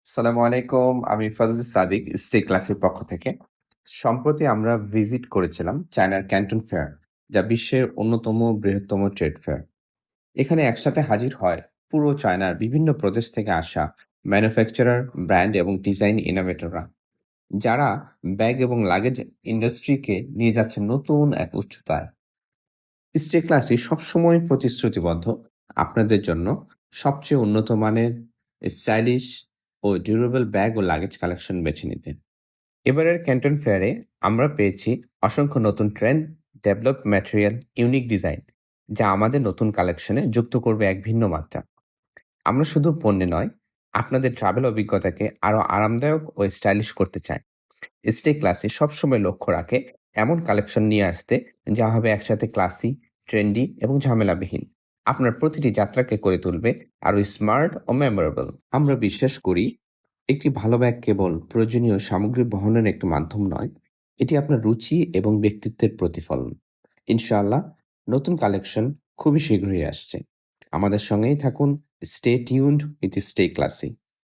আসসালামু আলাইকুম। আমি ফজল সাদিক স্টে ক্লাসের পক্ষ থেকে। সম্প্রতি আমরা ভিজিট করেছিলাম চায়নার ক্যান্টন ফেয়ার, যা বিশ্বের অন্যতম বৃহত্তম ট্রেড ফেয়ার। এখানে একসাথে হাজির হয় পুরো চায়নার বিভিন্ন প্রদেশ থেকে আসা ম্যানুফ্যাকচারার, ব্র্যান্ড এবং ডিজাইন ইনোভেটররা, যারা ব্যাগ এবং লাগেজ ইন্ডাস্ট্রিকে নিয়ে যাচ্ছে নতুন এক উচ্চতায়। স্টে ক্লাসে সবসময় প্রতিশ্রুতিবদ্ধ আপনাদের জন্য সবচেয়ে উন্নত মানের স্টাইলিশ ও ডিউরেবল ব্যাগ ও লাগেজ কালেকশন বেছে নিতে। এবারের ক্যান্টন ফেয়ারে আমরা পেয়েছি অসংখ্য নতুন trend, develop material, unique design, যা আমাদের নতুন কালেকশনে যুক্ত করবে এক ভিন্ন মাত্রা। আমরা শুধু পণ্যে নয়, আপনাদের ট্রাভেল অভিজ্ঞতাকে আরো আরামদায়ক ও স্টাইলিশ করতে চাই। স্টে ক্লাসে সবসময় লক্ষ্য রাখে এমন কালেকশন নিয়ে আসতে, যা হবে একসাথে ক্লাসি, ট্রেন্ডি এবং ঝামেলাবিহীন। আপনার প্রতিটি যাত্রাকে করে তুলবে আরো স্মার্ট ও মেমোরেবল। আমরা বিশ্বাস করি একটি ভালো ব্যাগ কেবল প্রয়োজনীয় সামগ্রী বহনের একটি মাধ্যম নয়, এটি আপনার রুচি এবং ব্যক্তিত্বের প্রতিফলন। ইনশাআল্লাহ, নতুন কালেকশন খুবই শীঘ্রই আসছে। আমাদের সঙ্গেই থাকুন। Stay tuned with stay classy.